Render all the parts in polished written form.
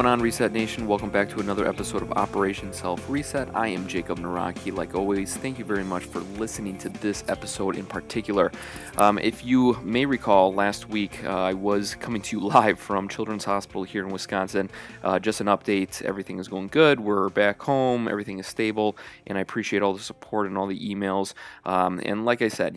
going on, Reset Nation? Welcome back to another episode of Operation Self Reset. I am Jacob Naraki. Like always, thank you very much for listening to this episode in particular. If you may recall, last week I was coming to you live from Children's Hospital here in Wisconsin. Just an update, everything is going good. We're back home, everything is stable, and I appreciate all the support and all the emails. And like I said,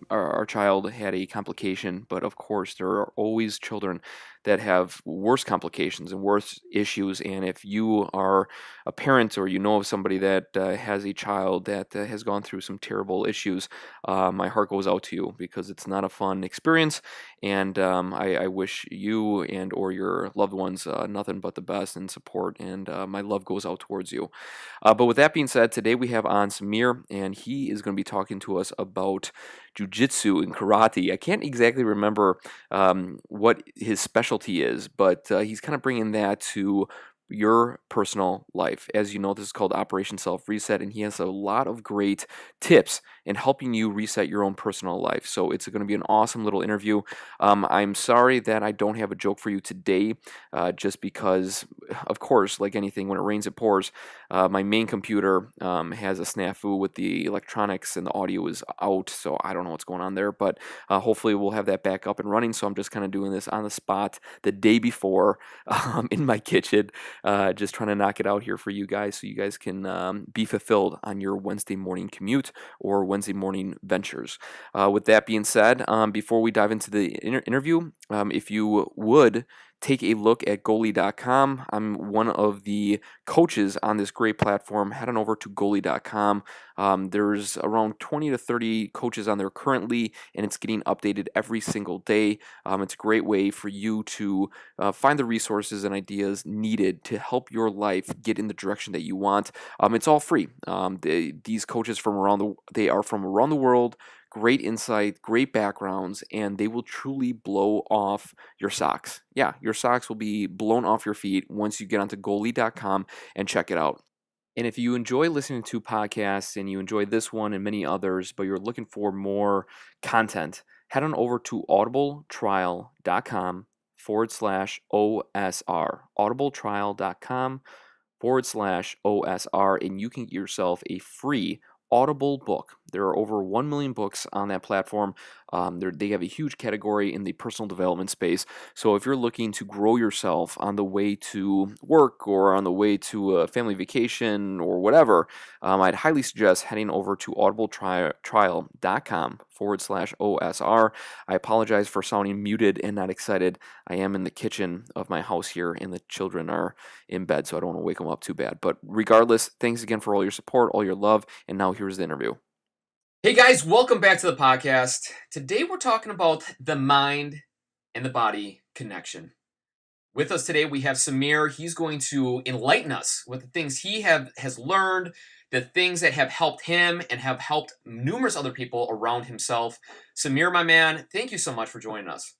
our child had a complication, but of course there are always children that have worse complications and worse issues. And if you are a parent or you know of somebody that has a child that has gone through some terrible issues, my heart goes out to you because it's not a fun experience. And I wish you and or your loved ones nothing but the best and support. And my love goes out towards you. But with that being said, today we have on Samir, and he is going to be talking to us about jiu-jitsu and karate. I can't exactly remember what his specialty is, but he's kind of bringing that to your personal life. As you know, this is called Operation Self Reset, and he has a lot of great tips in helping you reset your own personal life. So it's going to be an awesome little interview. I'm sorry that I don't have a joke for you today, just because, of course, like anything, when it rains, it pours. My main computer has a snafu with the electronics and the audio is out, so I don't know what's going on there, but hopefully we'll have that back up and running. So I'm just kind of doing this on the spot the day before in my kitchen, just trying to knock it out here for you guys so you guys can be fulfilled on your Wednesday morning commute or Wednesday morning ventures. With that being said, before we dive into the interview, if you would take a look at goalie.com. I'm one of the coaches on this great platform. Head on over to goalie.com. There's around 20 to 30 coaches on there currently, and it's getting updated every single day. It's a great way for you to find the resources and ideas needed to help your life get in the direction that you want. It's all free. These coaches they are from around the world. Great insight, great backgrounds, and they will truly blow off your socks. Yeah, your socks will be blown off your feet once you get onto goalie.com and check it out. And if you enjoy listening to podcasts and you enjoy this one and many others, but you're looking for more content, head on over to audibletrial.com/OSR. audibletrial.com/OSR, and you can get yourself a free Audible book. There are over 1 million books on that platform. They have a huge category in the personal development space. So if you're looking to grow yourself on the way to work or on the way to a family vacation or whatever, I'd highly suggest heading over to audibletrial.com/OSR. I apologize for sounding muted and not excited. I am in the kitchen of my house here, and the children are in bed, so I don't want to wake them up too bad. But regardless, thanks again for all your support, all your love, and now here's the interview. Hey guys, welcome back to the podcast. Today we're talking about the mind and the body connection. With us today we have Samir. He's going to enlighten us with the things he has learned, the things that have helped him and have helped numerous other people around himself. Samir, my man, thank you so much for joining us.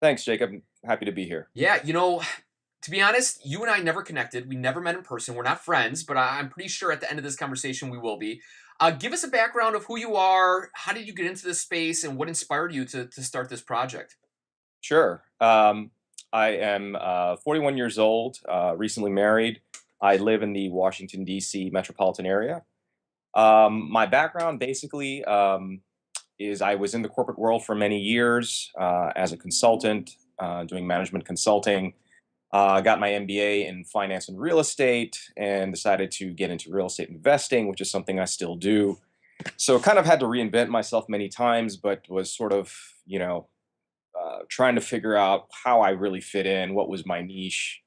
Thanks, Jacob. Happy to be here. Yeah, to be honest, you and I never connected. We never met in person. We're not friends, but I'm pretty sure at the end of this conversation we will be. Give us a background of who you are, how did you get into this space, and what inspired you to start this project? Sure. I am 41 years old, recently married. I live in the Washington, D.C. metropolitan area. My background basically is I was in the corporate world for many years as a consultant, doing management consulting. Got my MBA in finance and real estate and decided to get into real estate investing, which is something I still do. So kind of had to reinvent myself many times, but was sort of, trying to figure out how I really fit in, what was my niche,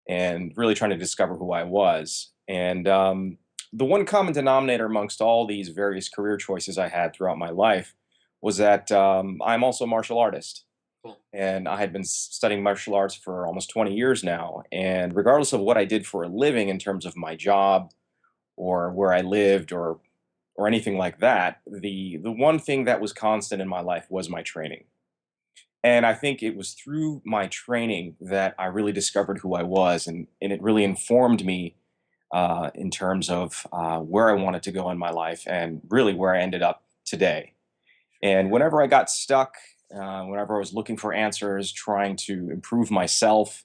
and really trying to discover who I was. And the one common denominator amongst all these various career choices I had throughout my life was that I'm also a martial artist. Cool. And I had been studying martial arts for almost 20 years now. And regardless of what I did for a living in terms of my job or where I lived or anything like that, the one thing that was constant in my life was my training. And I think it was through my training that I really discovered who I was, and it really informed me in terms of where I wanted to go in my life and really where I ended up today. And whenever I got stuck, whenever I was looking for answers, trying to improve myself,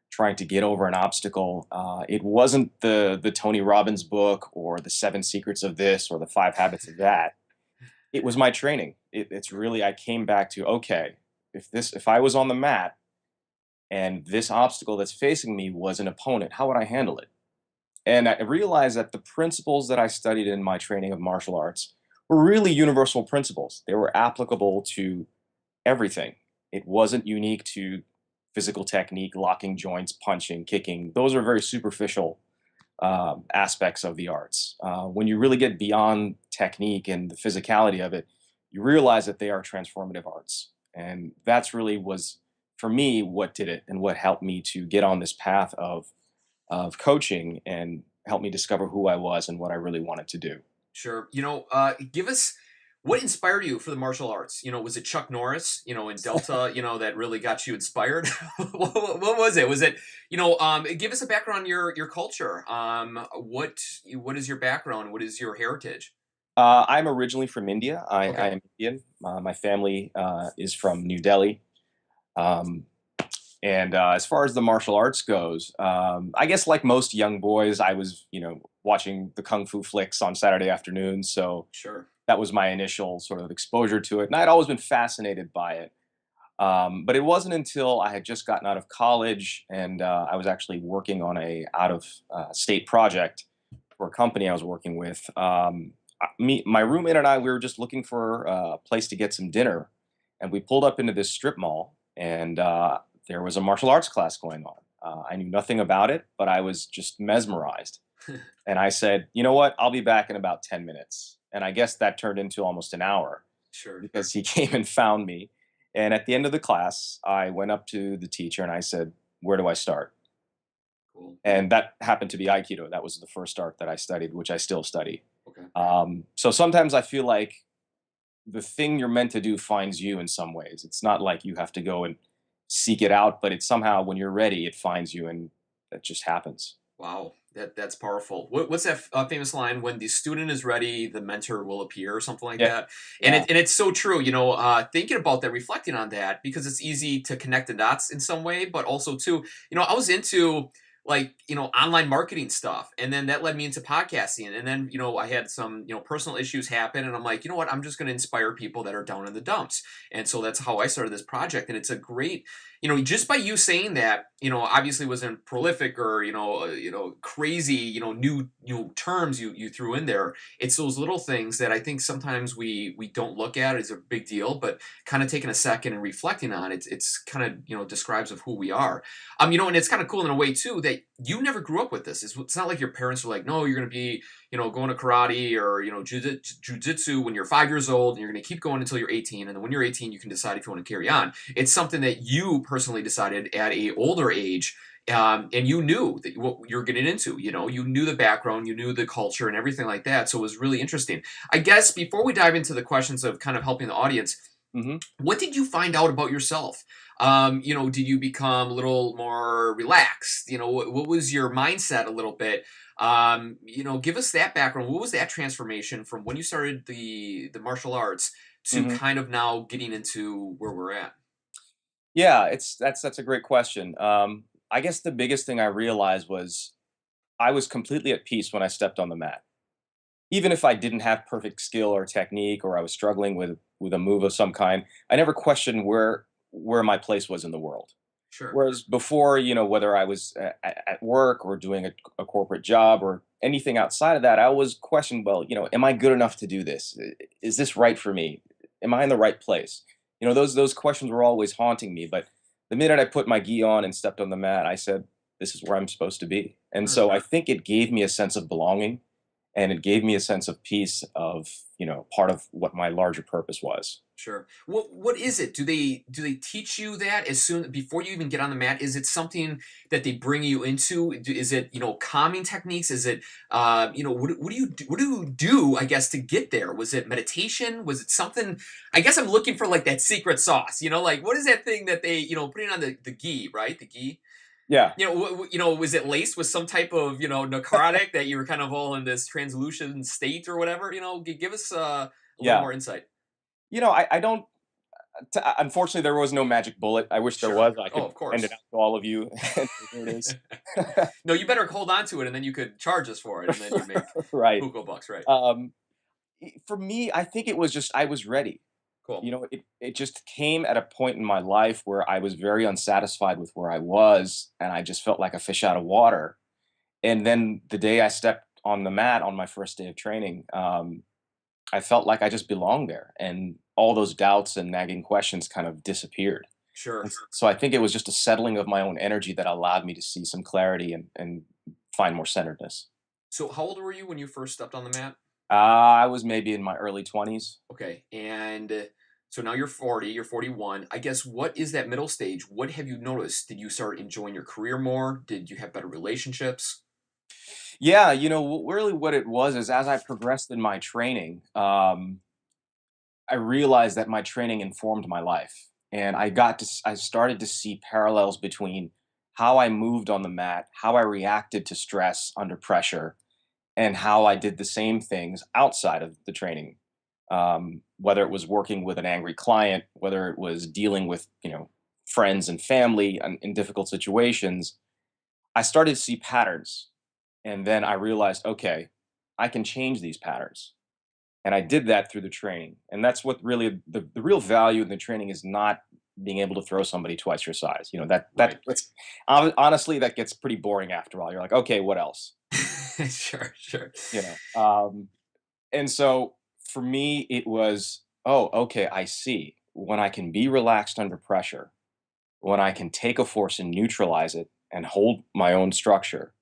trying to get over an obstacle. It wasn't the Tony Robbins book or the Seven Secrets of this or the Five Habits of that. It was my training. It's really, I came back to, okay, if I was on the mat and this obstacle that's facing me was an opponent, how would I handle it? And I realized that the principles that I studied in my training of martial arts were really universal principles. They were applicable to everything. It wasn't unique to physical technique, locking joints, punching, kicking. Those are very superficial aspects of the arts. When you really get beyond technique and the physicality of it, you realize that they are transformative arts. And that's really was, for me, what did it and what helped me to get on this path of coaching and help me discover who I was and what I really wanted to do. Sure. Give us what inspired you for the martial arts? Was it Chuck Norris, in Delta, that really got you inspired? What was it? Give us a background on your culture. What is your background? What is your heritage? I'm originally from India. I Okay. am Indian. My family is from New Delhi. Um, and as far as the martial arts goes, I guess like most young boys, I was, watching the kung fu flicks on Saturday afternoons. So Sure. that was my initial sort of exposure to it. And I'd always been fascinated by it. But it wasn't until I had just gotten out of college and I was actually working on a out of state project for a company I was working with. My roommate and I, we were just looking for a place to get some dinner, and we pulled up into this strip mall, and there was a martial arts class going on. I knew nothing about it, but I was just mesmerized. And I said, you know what? I'll be back in about 10 minutes. And I guess that turned into almost an hour Sure. because he came and found me. And at the end of the class, I went up to the teacher and I said, where do I start? Cool. And that happened to be Aikido. That was the first art that I studied, which I still study. Okay. So sometimes I feel like the thing you're meant to do finds you in some ways. It's not like you have to go and seek it out, but it's somehow when you're ready, it finds you, and that just happens. Wow, that's powerful. What's that famous line? When the student is ready, the mentor will appear, or something like Yeah, that. And yeah. it's so true. Thinking about that, reflecting on that, because it's easy to connect the dots in some way, but also too, I was into like online marketing stuff, and then that led me into podcasting, and then I had some personal issues happen, and I'm like, you know what, I'm just going to inspire people that are down in the dumps, and so that's how I started this project, and it's a great just by you saying that, obviously wasn't prolific or crazy, new terms you threw in there. It's those little things that I think sometimes we don't look at as a big deal, but kind of taking a second and reflecting on it, it's kind of describes of who we are. And it's kind of cool in a way too that you never grew up with this. It's not like your parents were like, no, you're going to be going to karate or jujitsu when you're 5 years old, and you're going to keep going until you're 18, and then when you're 18, you can decide if you want to carry on. It's something that you personally decided at a older age, and you knew that what you're getting into. You knew the background, you knew the culture, and everything like that. So it was really interesting. I guess before we dive into the questions of kind of helping the audience, Hmm. what did you find out about yourself? Did you become a little more relaxed? What was your mindset a little bit? Give us that background. What was that transformation from when you started the martial arts to Hmm. kind of now getting into where we're at? Yeah, that's a great question. I guess the biggest thing I realized was I was completely at peace when I stepped on the mat. Even if I didn't have perfect skill or technique, or I was struggling with a move of some kind, I never questioned where my place was in the world. Sure. Whereas before, whether I was at work or doing a corporate job or anything outside of that, I always questioned, well, am I good enough to do this? Is this right for me? Am I in the right place? Those questions were always haunting me. But the minute I put my gi on and stepped on the mat, I said, this is where I'm supposed to be. And Sure. so I think it gave me a sense of belonging, and it gave me a sense of peace of, part of what my larger purpose was. Sure. What is it? Do they teach you that as soon before you even get on the mat? Is it something that they bring you into? Is it calming techniques? Is it what do you do? I guess to get there. Was it meditation? Was it something? I guess I'm looking for like that secret sauce. Like what is that thing that they putting on the gi, right? The gi. Yeah. Was it laced with some type of narcotic that you were kind of all in this translucent state or whatever? Give us a little Yeah. more insight. I don't. Unfortunately, there was no magic bullet. I wish there Sure. was. I Oh, could of hand it course. out to all of you. And here it is. No, you better hold on to it, and then you could charge us for it, and then you make Right. buco bucks, right? Um, for me, I think it was just I was ready. Cool. It just came at a point in my life where I was very unsatisfied with where I was, and I just felt like a fish out of water. And then the day I stepped on the mat on my first day of training, I felt like I just belonged there, and all those doubts and nagging questions kind of disappeared. Sure. So I think it was just a settling of my own energy that allowed me to see some clarity and find more centeredness. So, how old were you when you first stepped on the mat? I was maybe in my early 20s. Okay, and so now you're 40, you're 41. I guess what is that middle stage? What have you noticed? Did you start enjoying your career more? Did you have better relationships? Yeah, really what it was is as I progressed in my training, I realized that my training informed my life. And I started to see parallels between how I moved on the mat, how I reacted to stress under pressure, and how I did the same things outside of the training. Whether it was working with an angry client, whether it was dealing with, friends and family in difficult situations, I started to see patterns. And then I realized, okay, I can change these patterns. And I did that through the training. And that's what really the real value in the training is not being able to throw somebody twice your size. Right. Honestly, that gets pretty boring after a while. You're like, okay, what else? Sure, sure. You know. And so for me, it was, oh, okay, I see. When I can be relaxed under pressure, when I can take a force and neutralize it and hold my own structure,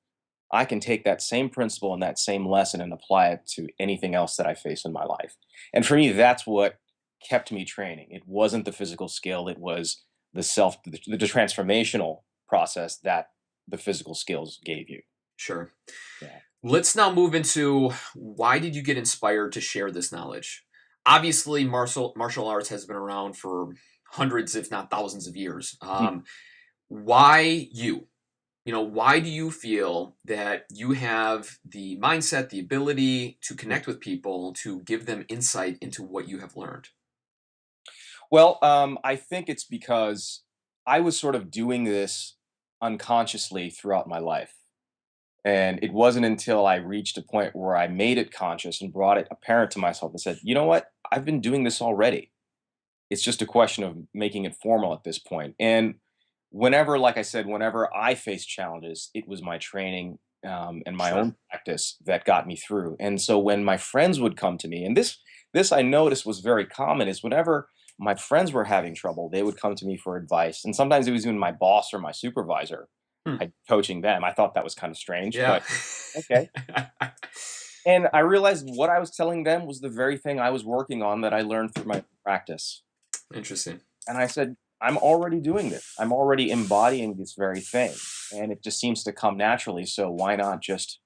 I can take that same principle and that same lesson and apply it to anything else that I face in my life. And for me, that's what kept me training. It wasn't the physical skill, it was the transformational process that the physical skills gave you. Sure. Yeah. Let's now move into why did you get inspired to share this knowledge? Obviously, martial arts has been around for hundreds, if not thousands, of years. Why you? Why do you feel that you have the mindset, the ability to connect with people, to give them insight into what you have learned? Well, I think it's because I was sort of doing this unconsciously throughout my life. And it wasn't until I reached a point where I made it conscious and brought it apparent to myself and said, you know what? I've been doing this already. It's just a question of making it formal at this point. And whenever, like I said, whenever I faced challenges, it was my training and my Sure. own practice that got me through. And so when my friends would come to me, and this I noticed was very common, is whenever my friends were having trouble, they would come to me for advice. And sometimes it was even my boss or my supervisor Hmm. coaching them. I thought that was kind of strange, Yeah. but okay. And I realized what I was telling them was the very thing I was working on that I learned through my practice. Interesting. And I said, I'm already doing this. I'm already embodying this very thing. And it just seems to come naturally. So why not just,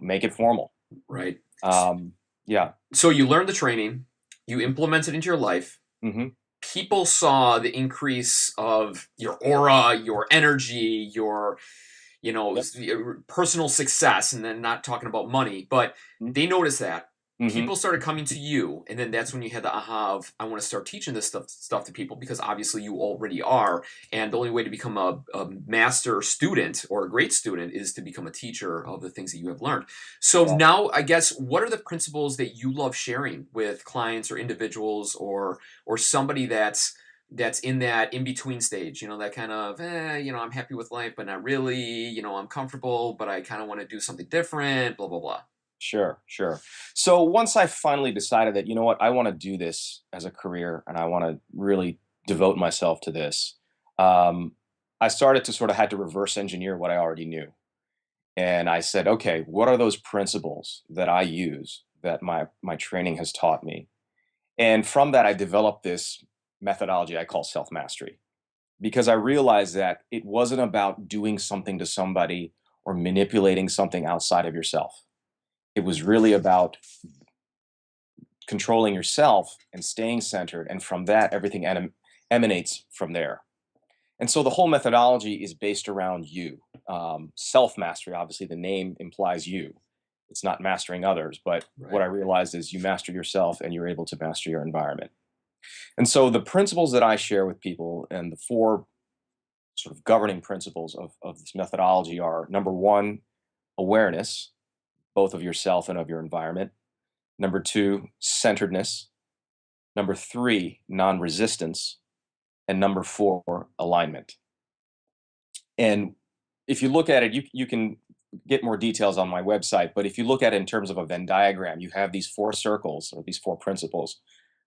make it formal? Right. Um, yeah. So you learned the training, you implemented into your life. Hmm. People saw the increase of your aura, your energy, your Yep. your personal success, and then not talking about money, but they noticed that. Hmm. People started coming to you, and then that's when you had the aha of I want to start teaching this stuff to people because obviously you already are, and the only way to become a master student or a great student is to become a teacher of the things that you have learned. So Yeah. now I guess what are the principles that you love sharing with clients or individuals or somebody that's in that in between stage, that kind of, I'm happy with life, but not really, I'm comfortable, but I kind of want to do something different, blah, blah, blah. Sure, sure. So once I finally decided that, you know what, I want to do this as a career and I want to really devote myself to this, um, I started to sort of had to reverse engineer what I already knew. And I said, okay, what are those principles that I use that my training has taught me? And from that, I developed this methodology I call self mastery because I realized that it wasn't about doing something to somebody or manipulating something outside of yourself. It was really about controlling yourself and staying centered. And from that, everything emanates from there. And so the whole methodology is based around you. Self mastery, obviously, the name implies you. It's not mastering others, but what Right. I realized is you master yourself and you're able to master your environment. And so the principles that I share with people and the four sort of governing principles of this methodology are: number one, awareness, both of yourself and of your environment; number two, centeredness; number three, non resistance; and number four, alignment. And if you look at it, you can get more details on my website. But if you look at it in terms of a Venn diagram, you have these four circles or these four principles.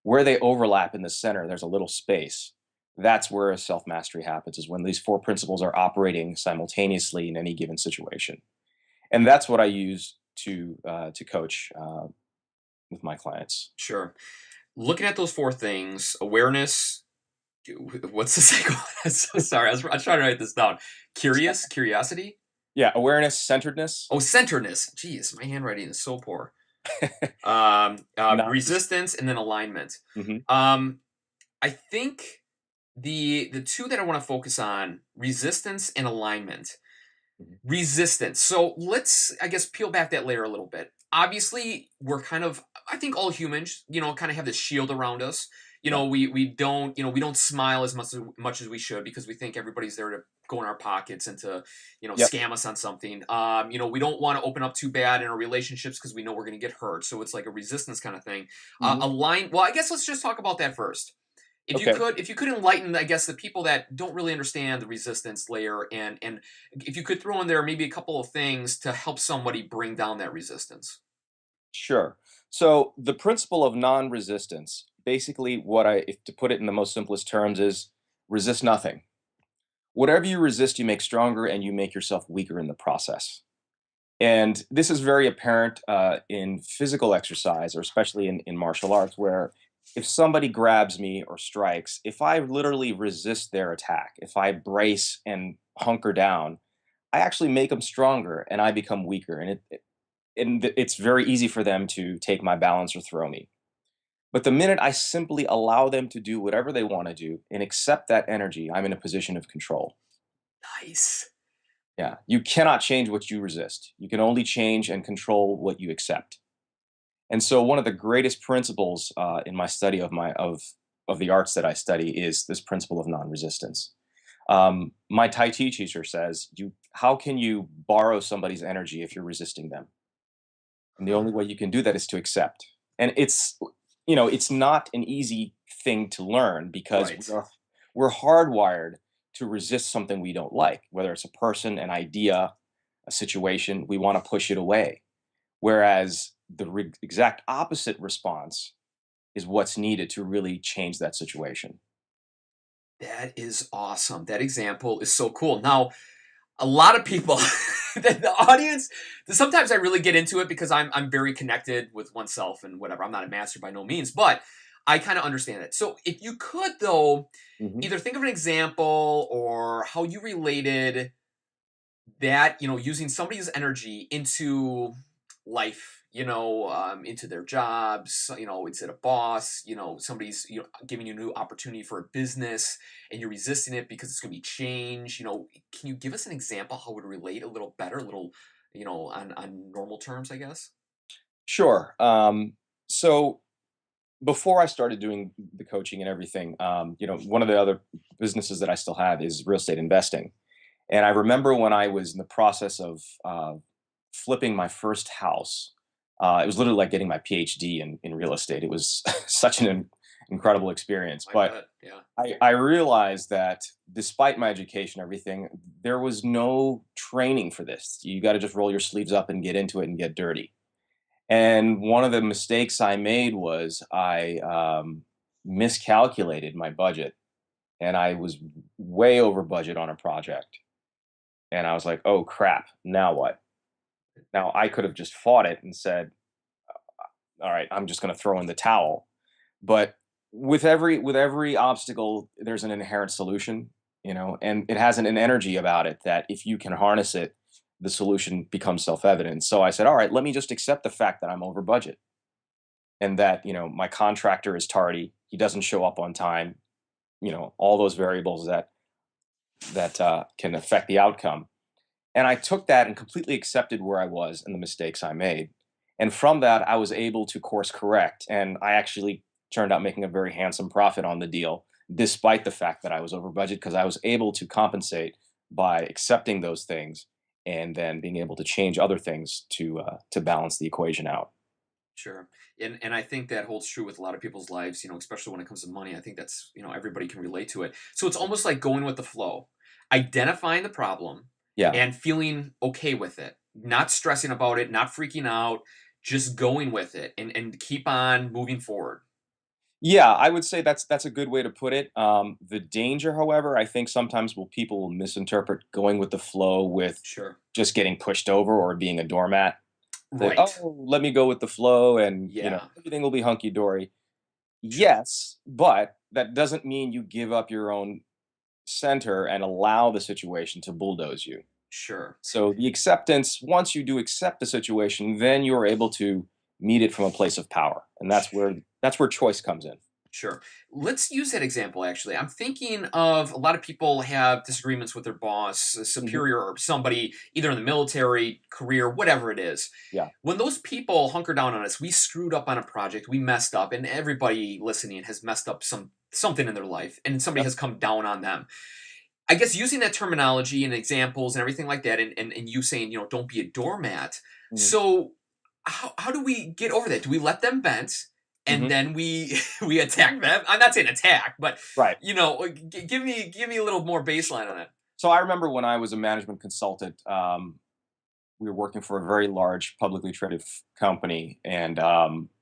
Where they overlap in the center, there's a little space. That's where self mastery happens, is when these four principles are operating simultaneously in any given situation. And that's what I use to coach with my clients. Sure. Looking at those four things, awareness, what's the second one? I'm so sorry. I was trying to write this down. Curiosity. Yeah, awareness, centeredness, Oh, centeredness. Jeez, my handwriting is so poor. not. Resistance, and then alignment. Hmm. Um, I think the two that I want to focus on, resistance and alignment. Resistance. So let's, I guess, peel back that layer a little bit. Obviously, we're kind of, I think all humans, kind of have this shield around us. Yeah. We don't smile as much as we should, because we think everybody's there to go in our pockets and to, Yep. scam us on something. We don't want to open up too bad in our relationships because we know we're going to get hurt. So it's like a resistance kind of thing. Hmm. Well, I guess let's just talk about that first. Okay. If you could enlighten, I guess, the people that don't really understand the resistance layer, and if you could throw in there maybe a couple of things to help somebody bring down that resistance. Sure. So the principle of non-resistance, basically, what if to put it in the most simplest terms, is resist nothing. Whatever you resist, you make stronger, and you make yourself weaker in the process. And this is very apparent in physical exercise, or especially in martial arts, where if somebody grabs me or strikes, if I literally resist their attack, if I brace and hunker down, I actually make them stronger and I become weaker. And it's very easy for them to take my balance or throw me. But the minute I simply allow them to do whatever they want to do and accept that energy, I'm in a position of control. Nice. Yeah. You cannot change what you resist. You can only change and control what you accept. And so one of the greatest principles in my study of the arts that I study is this principle of non-resistance. My Tai Chi teacher says, how can you borrow somebody's energy if you're resisting them? And the only way you can do that is to accept. And it's not an easy thing to learn, because Right. we're hardwired to resist something we don't like, whether it's a person, an idea, a situation. We want to push it away. Whereas the exact opposite response is what's needed to really change that situation. That is awesome. That example is so cool. Now, a lot of people, the audience, sometimes I really get into it because I'm very connected with oneself and whatever. I'm not a master by no means, but I kind of understand it. So if you could, though, Hmm. either think of an example or how you related that, using somebody's energy into life, into their jobs, into the boss, somebody's, giving you a new opportunity for a business, and you're resisting it because it's going to be change. Can you give us an example how it would relate a little better, a little, on normal terms, I guess? Sure. So before I started doing the coaching and everything, one of the other businesses that I still have is real estate investing. And I remember when I was in the process of flipping my first house. It was literally like getting my PhD in real estate. It was such an incredible experience. I But bet. Yeah. I realized that despite my education, everything, there was no training for this. You got to just roll your sleeves up and get into it and get dirty. And one of the mistakes I made was I miscalculated my budget, and I was way over budget on a project. And I was like, oh crap, now what? Now I could have just fought it and said, all right, I'm just going to throw in the towel. But with every obstacle, there's an inherent solution, and it has an energy about it that if you can harness it, the solution becomes self-evident. So I said, all right, let me just accept the fact that I'm over budget, and that my contractor is tardy, he doesn't show up on time, all those variables that can affect the outcome. And I took that and completely accepted where I was and the mistakes I made. And from that, I was able to course correct. And I actually turned out making a very handsome profit on the deal, despite the fact that I was over budget, because I was able to compensate by accepting those things and then being able to change other things to balance the equation out. Sure. And I think that holds true with a lot of people's lives, especially when it comes to money. I think that's, everybody can relate to it. So it's almost like going with the flow, identifying the problem Yeah. and feeling okay with it, not stressing about it, not freaking out, just going with it and keep on moving forward. Yeah, I would say that's a good way to put it. The danger, however, I think sometimes people will misinterpret going with the flow with Sure. just getting pushed over or being a doormat. That, Right. oh, let me go with the flow and Yeah. everything will be hunky dory. Sure. Yes, but that doesn't mean you give up your own center and allow the situation to bulldoze you. Sure. So the acceptance, once you do accept the situation, then you're able to meet it from a place of power. And that's where choice comes in. Sure. Let's use that example, actually. I'm thinking of a lot of people have disagreements with their boss, a Hmm. superior, or somebody, either in the military, career, whatever it is. Yeah. When those people hunker down on us, we screwed up on a project, we messed up, and everybody listening has messed up something in their life, and somebody Yep. has come down on them. I guess using that terminology and examples and everything like that, and you saying, don't be a doormat. Hmm. So how do we get over that? Do we let them vent and Hmm. then we we attack them? I'm not saying attack, but Right. give me a little more baseline on it. So I remember when I was a management consultant, we were working for a very large publicly traded company, and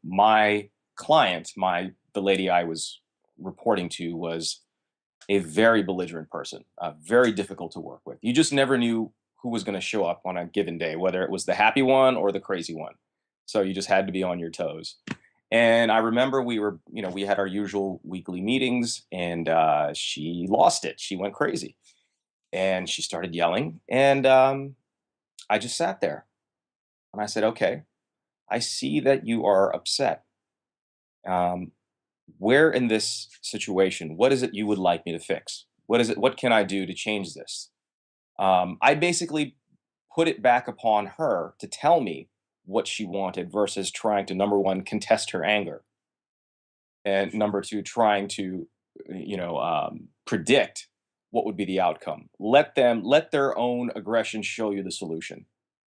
my client, the lady I was reporting to, was a very belligerent person, very difficult to work with. You just never knew who was going to show up on a given day, whether it was the happy one or the crazy one. So you just had to be on your toes. And I remember we had our usual weekly meetings, and she lost it. She went crazy, and she started yelling, and I just sat there, and I said, "Okay, I see that you are upset. Um, where in this situation, what is it you would like me to fix? What is it? What can I do to change this?" I basically put it back upon her to tell me what she wanted versus trying to, number one, contest her anger, and number two, trying to, predict what would be the outcome. Let their own aggression show you the solution.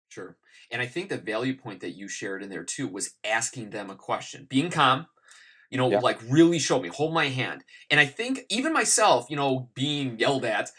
Sure. And I think the value point that you shared in there too was asking them a question, being calm, Yeah. like really show me, hold my hand. And I think even myself, being yelled at,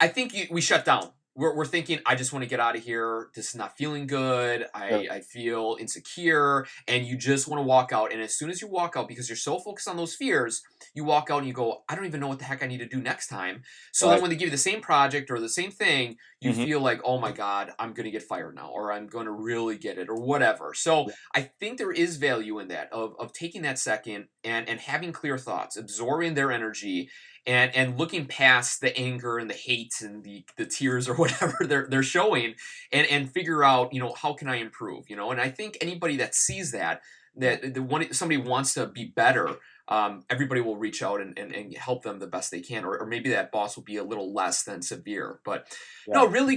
I think we shut down. We're thinking, I just want to get out of here. This is not feeling good. Sure. I feel insecure. And you just want to walk out. And as soon as you walk out, because you're so focused on those fears, you walk out and you go, I don't even know what the heck I need to do next time. So then Right. when they give you the same project or the same thing, you Hmm. feel like, oh my God, I'm going to get fired now, or I'm going to really get it, or whatever. So Yeah. I think there is value in that of taking that second and having clear thoughts, absorbing their energy and looking past the anger and the hate and the tears or whatever they're showing and figure out how can I improve, and I think anybody that sees Yeah. that the one somebody wants to be better, everybody will reach out and help them the best they can, or maybe that boss will be a little less than severe, but no, Yeah. really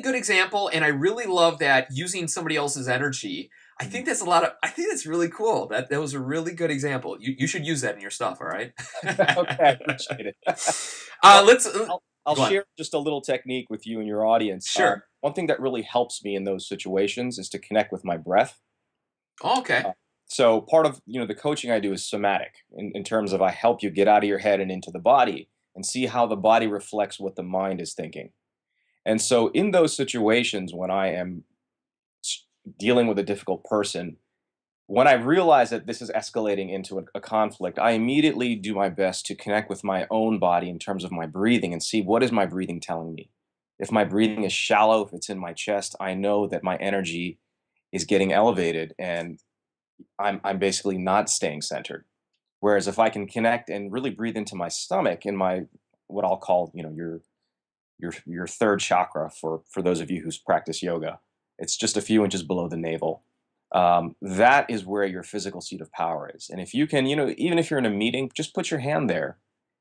good example, and I really love that using somebody else's energy. Mhm. I think that's really cool. That was a really good example. You should use that in your stuff, all right? Okay, I appreciate it. Well, Let's I'll go on. share just a little technique with you and your audience. Sure. One thing that really helps me in those situations is to connect with my breath. Oh, okay. Uh, so part of the coaching I do is somatic, in terms of I help you get out of your head and into the body and see how the body reflects what the mind is thinking. And so in those situations when I am s- dealing with a difficult person, when I realize that this is escalating into a conflict, I immediately do my best to connect with my own body in terms of my breathing and see what is my breathing telling me. If my breathing is shallow, if it's in my chest, I know that my energy is getting elevated and I'm basically not staying centered. Whereas if I can connect and really breathe into my stomach, in my what I'll call, your third chakra, for those of you who practice yoga, it's just a few inches below the navel. That is where your physical seat of power is. And if you can, even if you're in a meeting, just put your hand there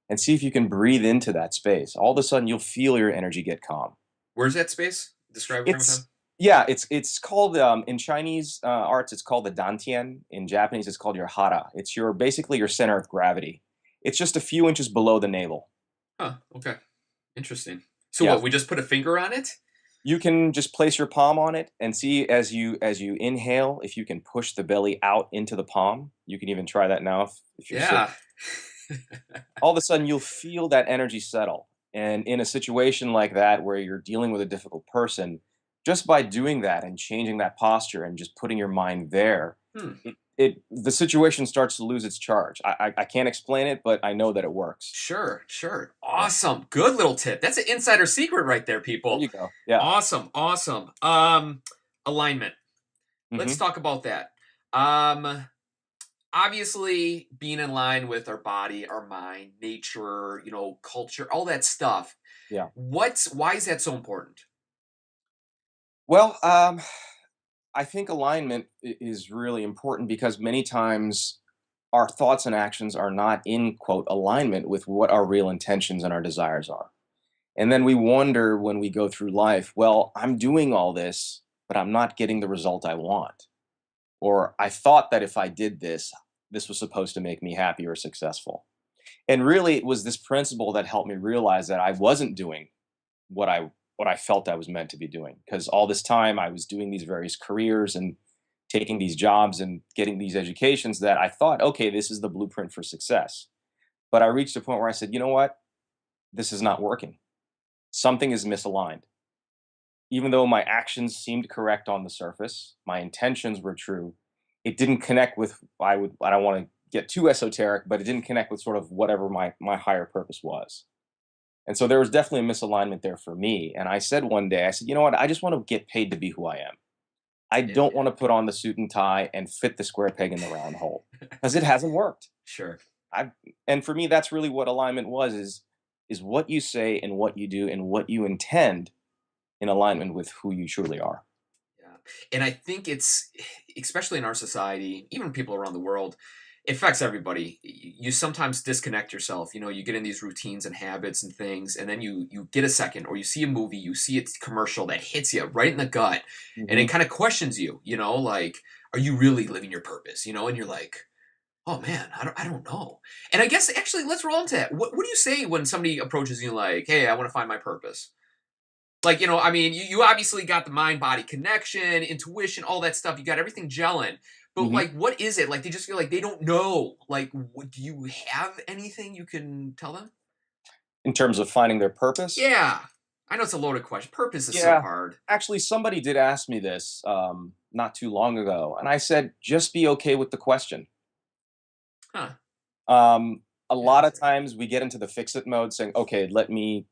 and see if you can breathe into that space. All of a sudden, you'll feel your energy get calm. Where's that space? Describe it one more It's time. Yeah, it's called in Chinese arts. It's called the dantian. In Japanese, it's called your hara. It's your basically your center of gravity. It's just a few inches below the navel. Huh. Okay. Interesting. So Yeah, what? We just put a finger on it? you can just place your palm on it and see as you inhale if you can push the belly out into the palm. You can even try that now if you're sitting. Yeah. All of a sudden you'll feel that energy settle. And in a situation like that where you're dealing with a difficult person, just by doing that and changing that posture and just putting your mind there, Hmm. the situation starts to lose its charge. I can't explain it, but I know that it works. Sure. Sure. Yeah. Awesome. Good little tip. That's an insider secret right there, There people. you go. Yeah. Awesome. Awesome. Alignment. Let's Hmm. talk about that. Um, Obviously being in line with our body, our mind, nature, culture, all that stuff. Yeah. Why is that so important? Well, I think alignment is really important because many times our thoughts and actions are not in quote alignment with what our real intentions and our desires are. And then we wonder when we go through life, well, I'm doing all this, but I'm not getting the result I want. Or I thought that if I did this, this was supposed to make me happy or successful. And really it was this principle that helped me realize that I wasn't doing what I felt I was meant to be doing. Because all this time I was doing these various careers and taking these jobs and getting these educations that I thought, okay, this is the blueprint for success. But I reached a point where I said, you know what? This is not working. Something is misaligned. Even though my actions seemed correct on the surface, my intentions were true, it didn't connect with I don't want to get too esoteric, but it didn't connect with sort of whatever my higher purpose was. And so there was definitely a misalignment there for me. And I said one day, I said, you know what, I just want to get paid to be who I am. I Yeah. don't want to put on the suit and tie and fit the square peg in the round hole because it hasn't worked. Sure. I and for me, that's really what alignment was is what you say and what you do and what you intend in alignment with who you truly are. Yeah. And I think it's, especially in our society, even people around the world, it affects everybody. You sometimes disconnect yourself. You get in these routines and habits and things, and then you get a second, or you see a movie, you see a commercial that hits you right in the gut, and it Hmm. kind of questions you. Like, are you really living your purpose? And you're like, oh man, I don't know. And I guess actually, let's roll into that. What do you say when somebody approaches you like, hey, I want to find my purpose? Like, I mean, you obviously got the mind body connection, intuition, all that stuff. You got everything gelling. But, Hmm. like, what is it? Like, they just feel like they don't know. Like, do you have anything you can tell them? In terms of finding their purpose, Yeah. I know it's a loaded question. Purpose is so yeah. hard. Actually, somebody did ask me this not too long ago, and I said, just be okay with the question. Huh. A lot of Interesting. times we get into the fix it mode saying, okay, let me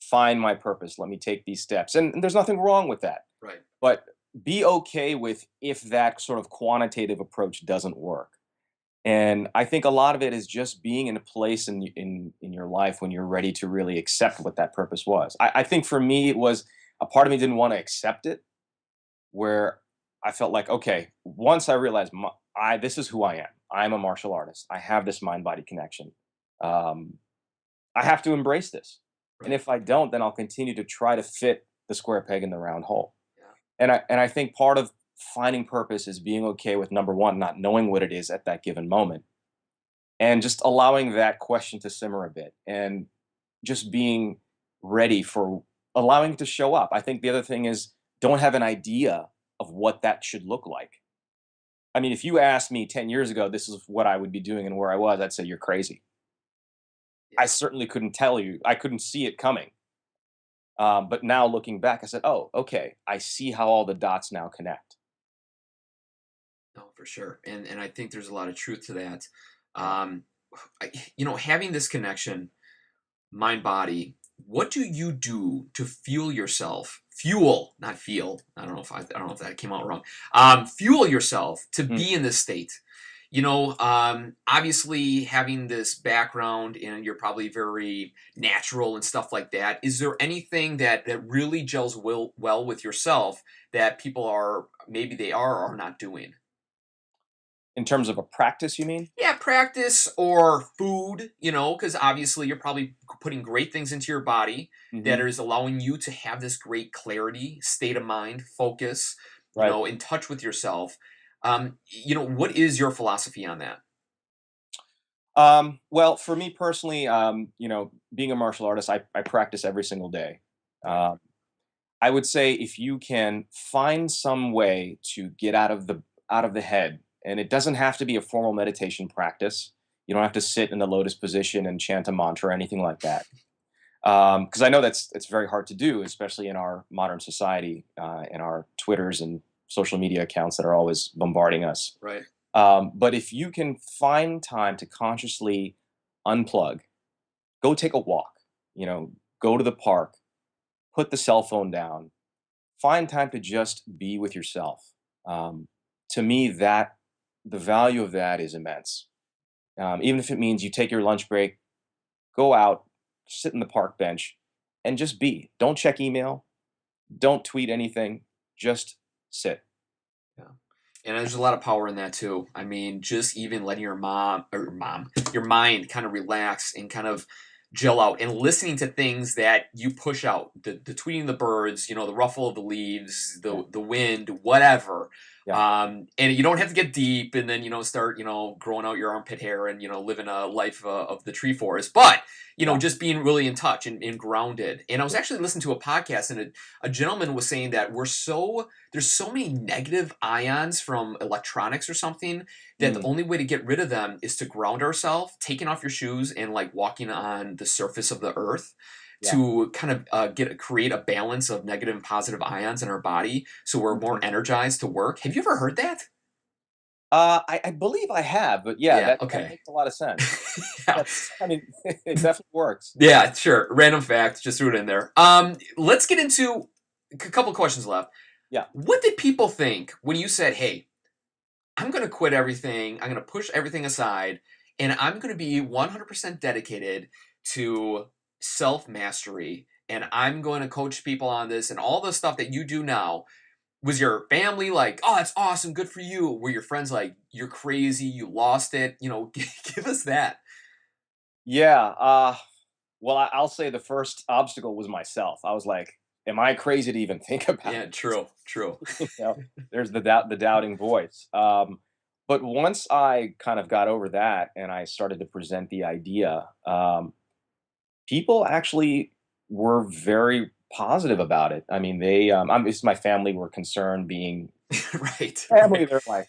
find my purpose, let me take these steps. And there's nothing wrong with that. Right. But be okay with if that sort of quantitative approach doesn't work. And I think a lot of it is just being in a place in your life when you're ready to really accept what that purpose was. I think for me, it was a part of me didn't want to accept it, where I felt like, okay, once I realized this is who I am. I'm a martial artist. I have this mind body connection. Um, I have to embrace this. And Right. if I don't, then I'll continue to try to fit the square peg in the round hole. Yeah. And I think part of finding purpose is being okay with number one, not knowing what it is at that given moment, and just allowing that question to simmer a bit, and just being ready for allowing it to show up. I think the other thing is don't have an idea of what that should look like. I mean, if you asked me 10 years ago, this is what I would be doing and where I was, I'd say you're crazy. I Yeah. certainly couldn't tell you. I couldn't see it coming. But now looking back, I said, oh, okay, I see how all the dots now connect. No, for sure. And I think there's a lot of truth to that. Yeah. Um, having this connection, mind body, what do you do to fuel yourself, fuel, not feel, I don't know if that came out wrong, fuel yourself to Mm. be in this state? Obviously having this background, and you're probably very natural and stuff like that, is there anything that really gels well with yourself that people are, maybe they are or not doing? In terms of a practice, you mean? Yeah, that practice or food, because obviously you're probably putting great things into your body that Hmm. is allowing you to have this great clarity, state of mind, focus, Right. in touch with yourself. What is your philosophy on that? Well, for me personally, being a martial artist, I practice every single day. Right. Um, I would say if you can find some way to get out of the head, and it doesn't have to be a formal meditation practice. You don't have to sit in the lotus position and chant a mantra or anything like that. Because I know it's very hard to do, especially in our modern society, in our Twitters and social media accounts that are always bombarding us. Right. But if you can find time to consciously unplug, go take a walk, you know, go to the park, put the cell phone down, find time to just be with yourself. Um, to me, that the value of that is immense. Even if it means you take your lunch break, go out, sit in the park bench, and just be. Don't check email, don't tweet anything, just sit. Yeah. And there's a lot of power in that too. I mean, just even letting your mind kind of relax and kind of gel out and listening to things that you push out. The tweeting the birds, the ruffle of the leaves, Yeah, the wind, whatever. yeah, And you don't have to get deep and then, start, growing out your armpit hair and, living a life of the tree forest. But, yeah, just being really in touch and grounded. And I was yeah. actually listening to a podcast and a gentleman was saying that there's so many negative ions from electronics or something that the Mm, only way to get rid of them is to ground ourselves, taking off your shoes and like walking on the surface of the earth yeah. to kind of create a balance of negative and positive ions in our body so we're more Mhm. energized to work. Have you ever heard that? I believe I have, but yeah, Yeah, that okay. makes a lot of sense. Yeah. That's, I mean, it definitely works. Yeah, sure. Random fact, just threw it in there. Let's get into a couple questions left. Yeah. What did people think when you said, "Hey, I'm going to quit everything. I'm going to push everything aside and I'm going to be 100% dedicated to self mastery. And I'm going to coach people on this and all the stuff that you do now." Was your family like, "Oh, that's awesome. Good for you"? Were your friends like, "You're crazy. You lost it"? Give us that. Yeah. Well, I'll say the first obstacle was myself. I was like, "Am I crazy to even think about Yeah, this?" true, true. There's the doubting voice. But once I kind of got over that and I started to present the idea, people actually were very positive about it. I mean, it's my family were concerned being Right, family. right, They're like,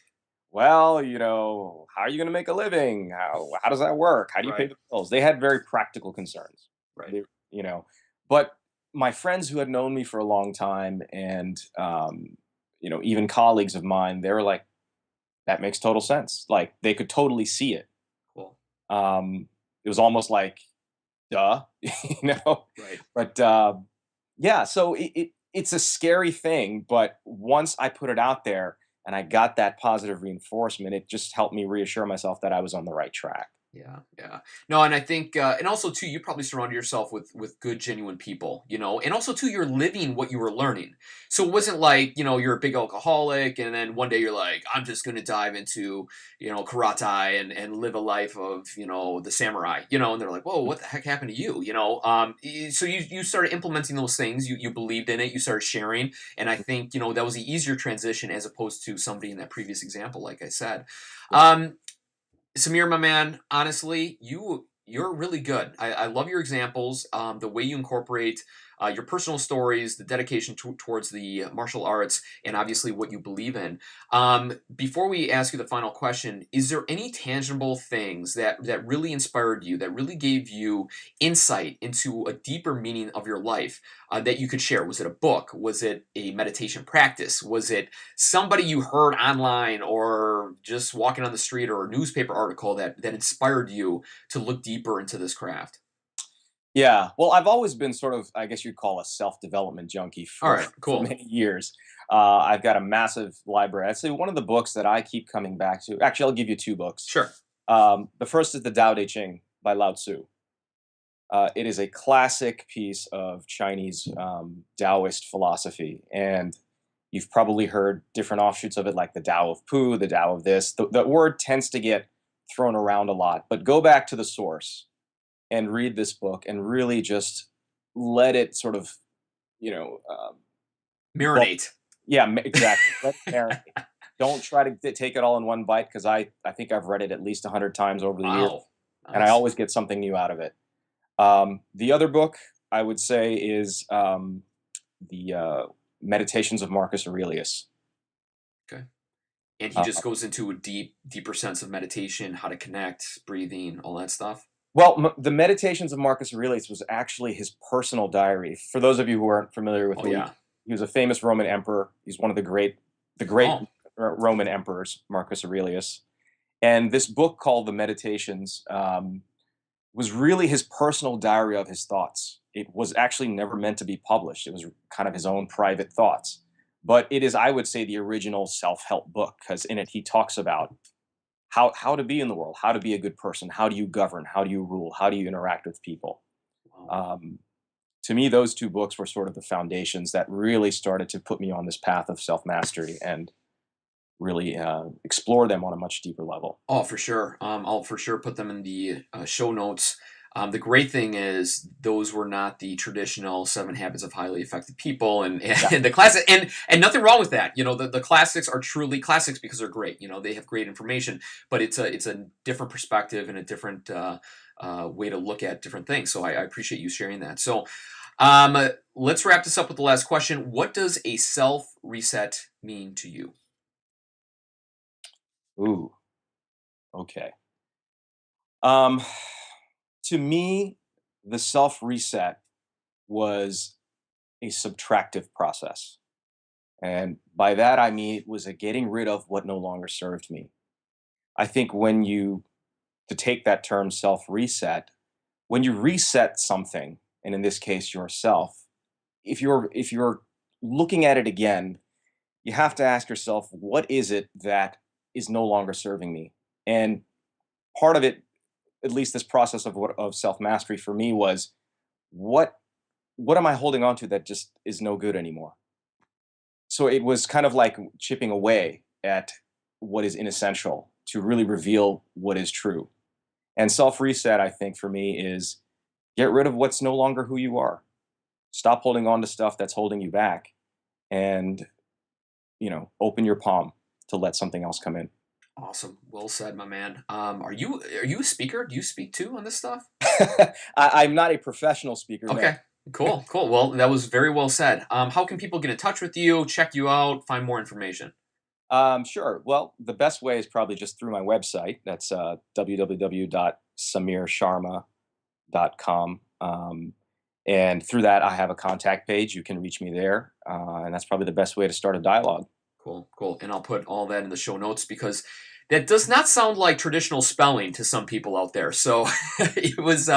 well, how are you going to make a living? How does that work? How do you pay right, the bills? They had very practical concerns. right. They, you know, but my friends who had known me for a long time, and even colleagues of mine, they were like, that makes total sense. Like they could totally see it. Cool. It was almost like, duh, you know. Right. But yeah, so it's a scary thing, but once I put it out there and I got that positive reinforcement, it just helped me reassure myself that I was on the right track. Yeah, yeah. No, and I think, and also too, you probably surrounded yourself with good, genuine people, and also too, you're living what you were learning. So it wasn't like you're a big alcoholic, and then one day you're like, I'm just going to dive into karate and live a life of the samurai, and they're like, whoa, what the heck happened to you, So you started implementing those things, you believed in it, you started sharing, and I think that was the easier transition as opposed to somebody in that previous example, like I said. Yeah. Um, Samir, my man, honestly, you're really good. I love your examples, the way you incorporate your personal stories, the dedication towards the martial arts, and obviously what you believe in. Before we ask you the final question, is there any tangible things that really inspired you, that really gave you insight into a deeper meaning of your life that you could share? Was it a book? Was it a meditation practice? Was it somebody you heard online or just walking on the street or a newspaper article that inspired you to look deeper into this craft? Yeah. Well, I've always been sort of, I guess you'd call a self-development junkie All for right, for cool. many years. I've got a massive library. I'd say one of the books that I keep coming back to. Actually, I'll give you two books. Sure. The first is the Tao Te Ching by Lao Tzu. It is a classic piece of Chinese Taoist philosophy, and you've probably heard different offshoots of it, like the Tao of Pu, the Tao of this. The word tends to get thrown around a lot, but go back to the source and read this book and really just let it sort of, you know, bubble. Marinate. Yeah, exactly. Let it marinate. Don't try to take it all in one bite because I think I've read it at least 100 times over the years, Wow. and I Nice. always get something new out of it. The other book I would say is the Meditations of Marcus Aurelius. Okay. And he Uh, just goes into a deeper sense of meditation, how to connect, breathing, all that stuff. well, the Meditations of Marcus Aurelius was actually his personal diary. For those of you who aren't familiar with Oh who yeah. he was a famous Roman emperor. He's one of the great Oh, Roman emperors, Marcus Aurelius. And this book called the Meditations was really his personal diary of his thoughts. It was actually never meant to be published. It was kind of his own private thoughts. But it is, I would say, the original self-help book because in it he talks about how to be in the world, how to be a good person, how do you govern, how do you rule, how do you interact with people. wow. Um, to me, those two books were sort of the foundations that really started to put me on this path of self-mastery and really explore them on a much deeper level. Oh, for sure. I'll for sure put them in the show notes. The great thing is those were not the traditional 7 habits of highly effective people and, Yeah. and the classic and nothing wrong with that. You know, the classics are truly classics because they're great. You know, they have great information, but it's a different perspective and a different way to look at different things. So I appreciate you sharing that. So let's wrap this up with the last question. What does a self reset mean to you? Ooh. Okay. Um, to me, the self reset was a subtractive process. And by that, I mean it was a getting rid of what no longer served me. I think to take that term self reset, when you reset something, and in this case yourself, if you're looking at it again, you have to ask yourself, what is it that is no longer serving me? And part of it, at least this process of self mastery for me was what what am I holding on to that just is no good anymore? So it was kind of like chipping away at what is inessential to really reveal what is true. And self reset, I think, for me is get rid of what's no longer who you are. Stop holding on to stuff that's holding you back, and open your palm to let something else come in. Awesome. Well said, my man. Are you a speaker? Do you speak too on this stuff? I'm not a professional speaker, no. Okay. Cool. Cool. Well, that was very well said. How can people get in touch with you, check you out, find more information? Sure. Well, the best way is probably just through my website. That's www.samirsharma.com. And through that, I have a contact page. You can reach me there. And that's probably the best way to start a dialogue. Cool. Cool. And I'll put all that in the show notes because that does not sound like traditional spelling to some people out there. So it was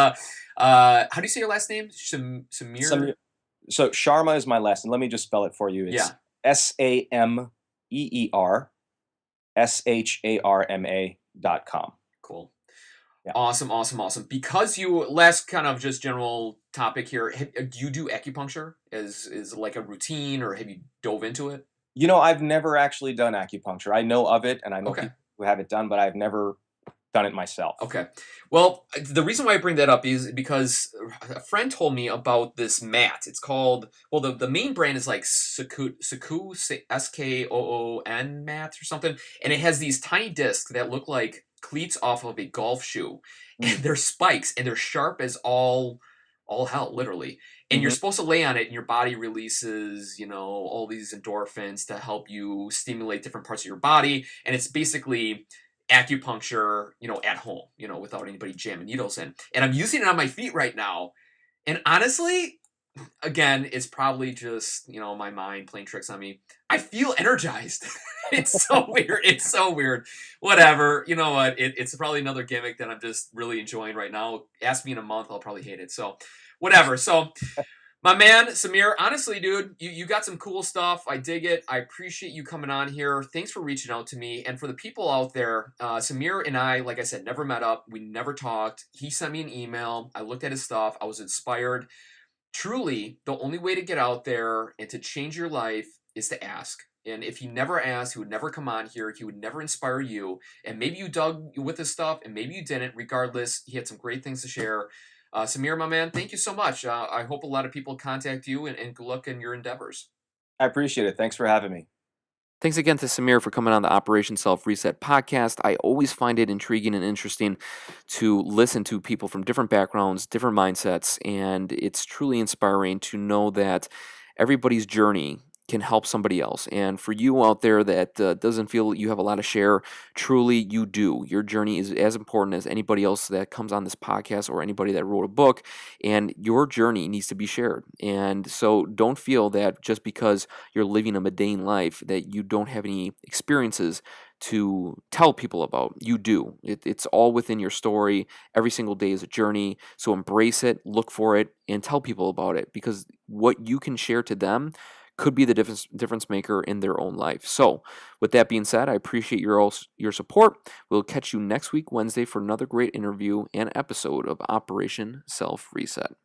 how do you say your last name? Samir? Samir, so Sharma is my last name. Let me just spell it for you. It's Yeah. SAMEERSHARMA.com. Cool. Yeah. Awesome, awesome, awesome. Because you last kind of just general topic here. Do you do acupuncture as is like a routine, or have you dove into it? I've never actually done acupuncture. I know of it and I know Okay, people who have it done, but I've never done it myself. okay. Well, the reason why I bring that up is because a friend told me about this mat. It's called the main brand is like Saku Skoon mat or something, and it has these tiny discs that look like cleats off of a golf shoe, and Mm. they're spikes and they're sharp as all hell, literally. And you're Hmm. supposed to lay on it, and your body releases, all these endorphins to help you stimulate different parts of your body. And it's basically acupuncture, at home, without anybody jamming needles in. And I'm using it on my feet right now. And honestly, again, it's probably just, my mind playing tricks on me. I feel energized. It's so weird. It's so weird. Whatever. You know what? It's probably another gimmick that I'm just really enjoying right now. Ask me in a month, I'll probably hate it. So, whatever. So, my man, Samir, honestly, dude, you got some cool stuff. I dig it. I appreciate you coming on here. Thanks for reaching out to me. And for the people out there, Samir and I, like I said, never met up. We never talked. He sent me an email. I looked at his stuff. I was inspired. Truly, the only way to get out there and to change your life is to ask. And if he never asked, he would never come on here. He would never inspire you. And maybe you dug with his stuff, and maybe you didn't. Regardless, he had some great things to share. Samir, my man, thank you so much. I hope a lot of people contact you, and good luck in your endeavors. I appreciate it. Thanks for having me. Thanks again to Samir for coming on the Operation Self Reset podcast. I always find it intriguing and interesting to listen to people from different backgrounds, different mindsets, and it's truly inspiring to know that everybody's journey can help somebody else. And for you out there that doesn't feel you have a lot to share, truly you do. Your journey is as important as anybody else that comes on this podcast or anybody that wrote a book, and your journey needs to be shared. And so don't feel that just because you're living a mundane life that you don't have any experiences to tell people about. You do. It's all within your story. Every single day is a journey. So embrace it, look for it, and tell people about it, because what you can share to them could be the difference maker in their own life. So, with that being said, I appreciate your support. We'll catch you next week, Wednesday, for another great interview and episode of Operation Self Reset.